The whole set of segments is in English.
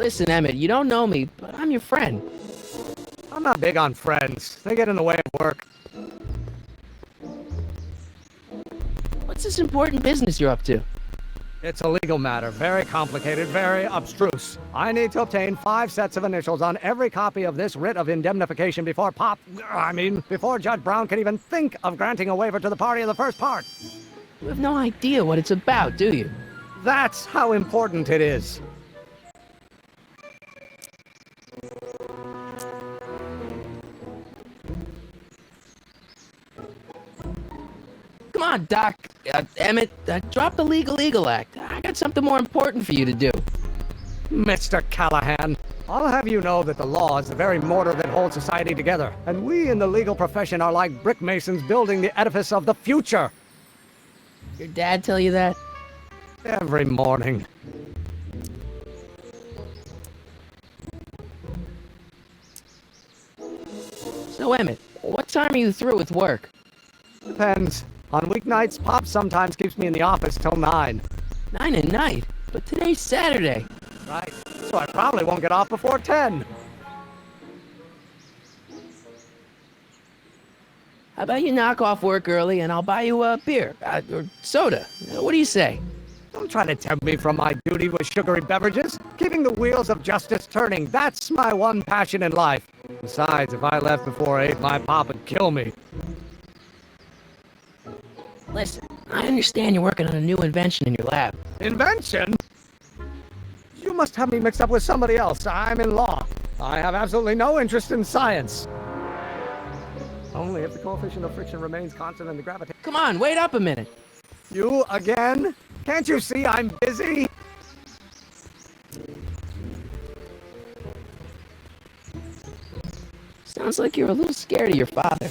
Listen, Emmett, you don't know me, but I'm your friend. I'm not big on friends. They get in the way of work. What's this important business you're up to? It's a legal matter, very complicated, very abstruse. I need to obtain 5 sets of initials on every copy of this writ of indemnification before before Judge Brown can even think of granting a waiver to the party of the first part. You have no idea what it's about, do you? That's how important it is. Come on, Doc. Emmett, drop the Legal Eagle Act. I got something more important for you to do. Mr. Callahan, I'll have you know that the law is the very mortar that holds society together, and we in the legal profession are like brick masons building the edifice of the future. Your dad tell you that? Every morning. So, Emmett, what time are you through with work? Depends. On weeknights, Pop sometimes keeps me in the office till 9. 9 at night? But today's Saturday. Right. So I probably won't get off before 10. How about you knock off work early and I'll buy you a beer, or soda. What do you say? Don't try to tempt me from my duty with sugary beverages. Keeping the wheels of justice turning, that's my one passion in life. Besides, if I left before 8, my pop would kill me. Listen, I understand you're working on a new invention in your lab. Invention? You must have me mixed up with somebody else. I'm in law. I have absolutely no interest in science. Only if the coefficient of friction remains constant and the gravitation... Come on, wait up a minute. You again? Can't you see I'm busy? Sounds like you're a little scared of your father.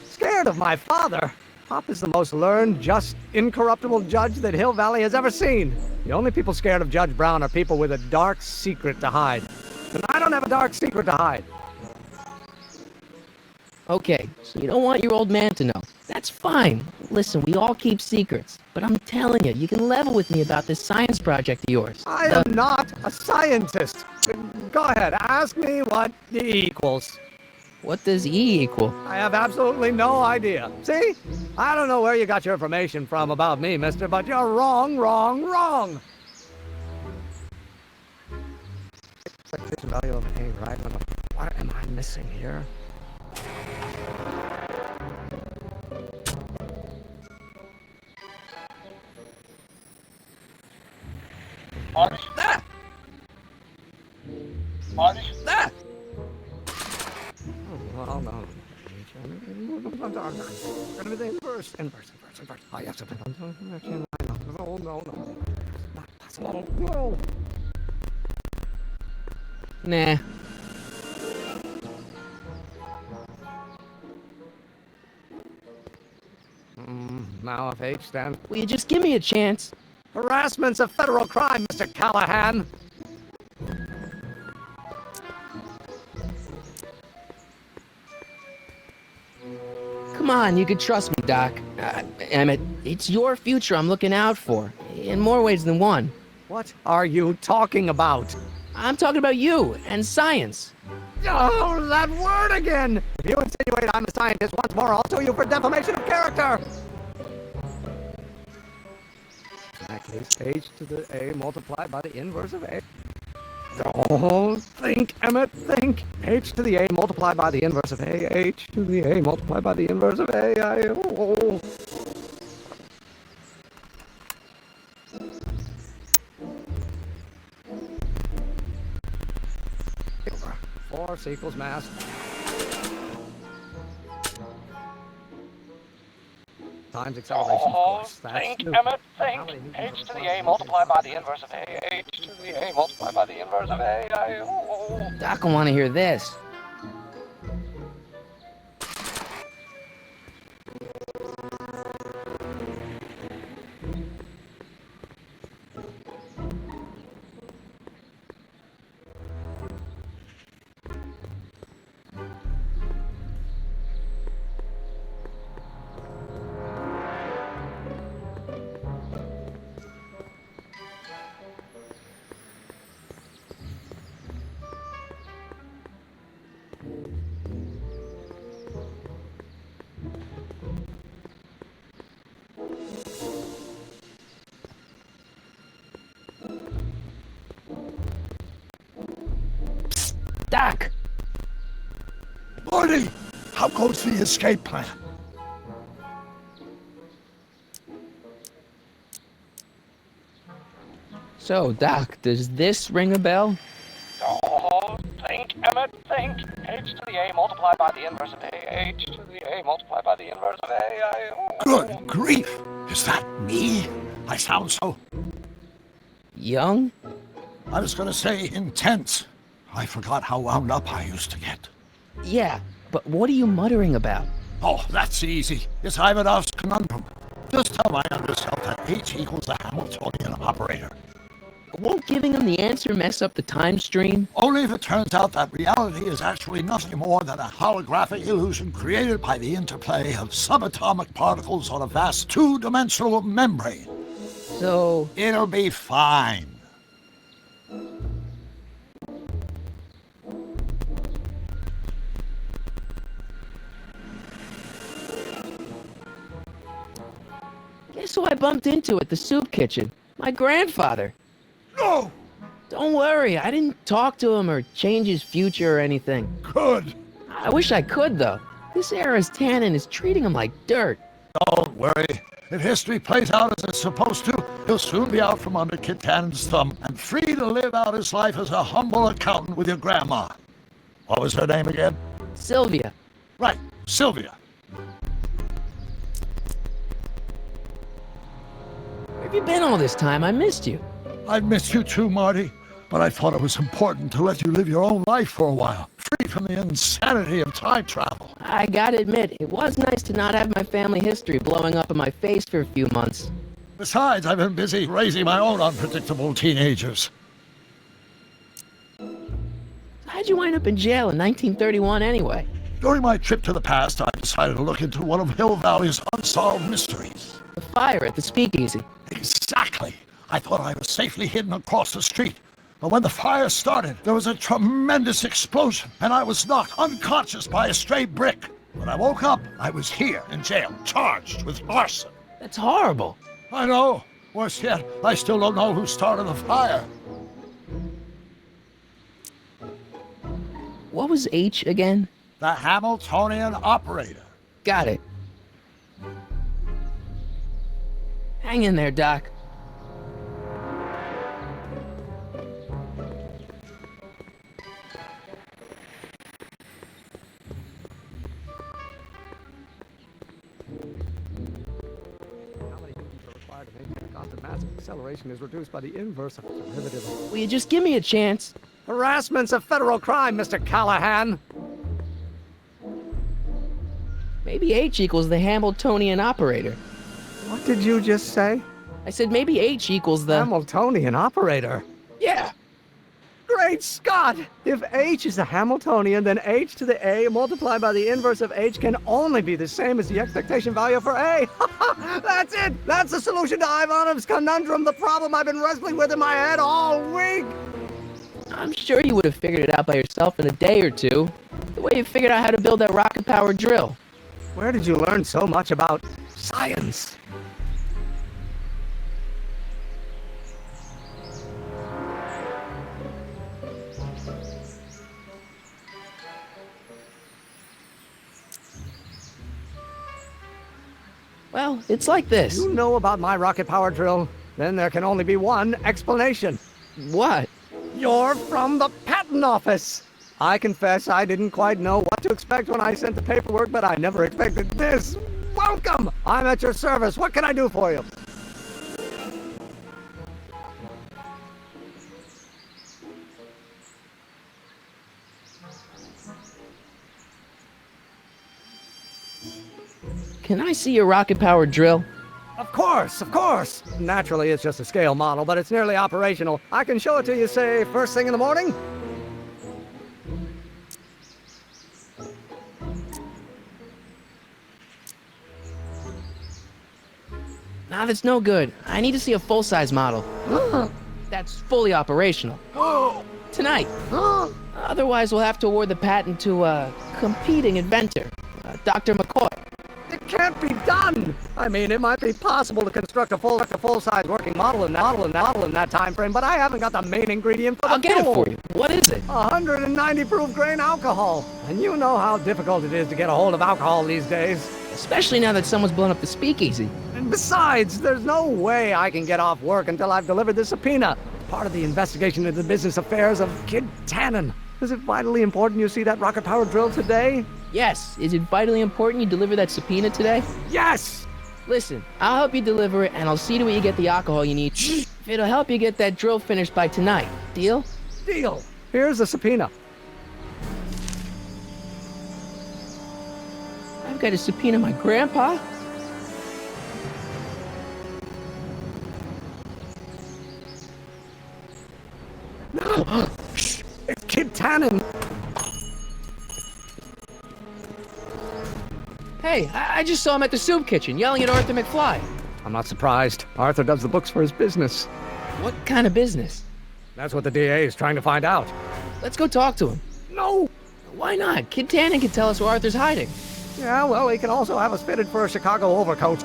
Scared of my father? Pop is the most learned, just, incorruptible judge that Hill Valley has ever seen. The only people scared of Judge Brown are people with a dark secret to hide. And I don't have a dark secret to hide. Okay, so you don't want your old man to know. That's fine. Listen, we all keep secrets. But I'm telling you, you can level with me about this science project of yours. I am not a scientist. Go ahead, ask me what E equals. What does E equal? I have absolutely no idea. See? I don't know where you got your information from about me, mister, but you're wrong, wrong, wrong. Expectation value of A, right? What am I missing here? Marty? Ah! Marty? Ah! Oh, no. Inverse. Oh, yes. Oh, no. Not possible. No. Nah. Now if H then. Will you just give me a chance? Harassment's a federal crime, Mr. Callahan. Come on, you can trust me, Doc. Emmett, it's your future I'm looking out for. In more ways than one. What are you talking about? I'm talking about you and science. Oh, that word again! If you insinuate I'm a scientist once more, I'll sue you for defamation of character! In that case, H to the A multiplied by the inverse of A. Don't think, Emmett, think. H to the A multiplied by the inverse of A. H to the A multiplied by the inverse of A. Oh. Force equals mass. Times acceleration, of course. Think, Emmett, think. H to the A multiplied by the inverse of A. H to the A multiplied by the inverse of A. Doc will want to hear this. Doc! Morty, how goes the escape plan? So, Doc, does this ring a bell? Oh, think, Emmett, think. H to the A multiplied by the inverse of A. H to the A multiplied by the inverse of A. Good grief! Is that me? I sound so... Young? I was gonna say intense. I forgot how wound up I used to get. Yeah, but what are you muttering about? Oh, that's easy. It's Ivanov's conundrum. Just tell my underself that H equals the Hamiltonian operator. Won't giving him the answer mess up the time stream? Only if it turns out that reality is actually nothing more than a holographic illusion created by the interplay of subatomic particles on a vast two-dimensional membrane. So... It'll be fine. Guess who I bumped into at the soup kitchen? My grandfather. No! Don't worry, I didn't talk to him or change his future or anything. Good. I wish I could, though. This era's tannin is treating him like dirt. Don't worry. If history plays out as it's supposed to, he'll soon be out from under Kit Tannen's thumb and free to live out his life as a humble accountant with your grandma. What was her name again? Sylvia. Right, Sylvia. Where have you been all this time? I missed you. I've missed you too, Marty, but I thought it was important to let you live your own life for a while, free from the insanity of time travel. I gotta admit, it was nice to not have my family history blowing up in my face for a few months. Besides, I've been busy raising my own unpredictable teenagers. How'd you wind up in jail in 1931 anyway? During my trip to the past, I decided to look into one of Hill Valley's unsolved mysteries. The fire at the speakeasy. Exactly. I thought I was safely hidden across the street. But when the fire started, there was a tremendous explosion, and I was knocked unconscious by a stray brick. When I woke up, I was here in jail, charged with arson. That's horrible. I know. Worse yet, I still don't know who started the fire. What was H again? The Hamiltonian operator. Got it. Hang in there, Doc. Constant mass acceleration is reduced by the inverse of the derivative. Will you just give me a chance? Harassment's a federal crime, Mr. Callahan. Maybe H equals the Hamiltonian operator. What did you just say? I said maybe H equals the... Hamiltonian operator. Yeah! Great Scott! If H is a Hamiltonian, then H to the A multiplied by the inverse of H can only be the same as the expectation value for A. That's it! That's the solution to Ivanov's conundrum, the problem I've been wrestling with in my head all week! I'm sure you would have figured it out by yourself in a day or two. The way you figured out how to build that rocket-powered drill. Where did you learn so much about science? Well, it's like this. You know about my rocket power drill? Then there can only be one explanation. What? You're from the patent office. I confess I didn't quite know what to expect when I sent the paperwork, but I never expected this. Welcome! I'm at your service. What can I do for you? Can I see your rocket-powered drill? Of course, of course. Naturally, it's just a scale model, but it's nearly operational. I can show it to you, say, first thing in the morning. Nah, that's no good. I need to see a full-size model. That's fully operational. Tonight. Otherwise, we'll have to award the patent to a competing inventor, Dr. McCoy. can't be done. I mean, it might be possible to construct a full-size working model in that time frame, but I haven't got the main ingredient for the I'll get it fuel. for you. What is it? 190 proof grain alcohol. And you know how difficult it is to get a hold of alcohol these days. Especially now that someone's blown up the speakeasy. And besides, there's no way I can get off work until I've delivered this subpoena. Part of the investigation into the business affairs of Kid Tannen. Is it vitally important you see that rocket-powered drill today? Yes. Is it vitally important you deliver that subpoena today? Yes! Listen, I'll help you deliver it, and I'll see to it you get the alcohol you need. If it'll help you get that drill finished by tonight. Deal? Deal. Here's the subpoena. I've got to subpoena my grandpa? No! It's Kid Tannen! Hey, I just saw him at the soup kitchen, yelling at Arthur McFly. I'm not surprised. Arthur does the books for his business. What kind of business? That's what the DA is trying to find out. Let's go talk to him. No! Why not? Kid Tannen can tell us where Arthur's hiding. Yeah, well, he can also have us fitted for a Chicago overcoat.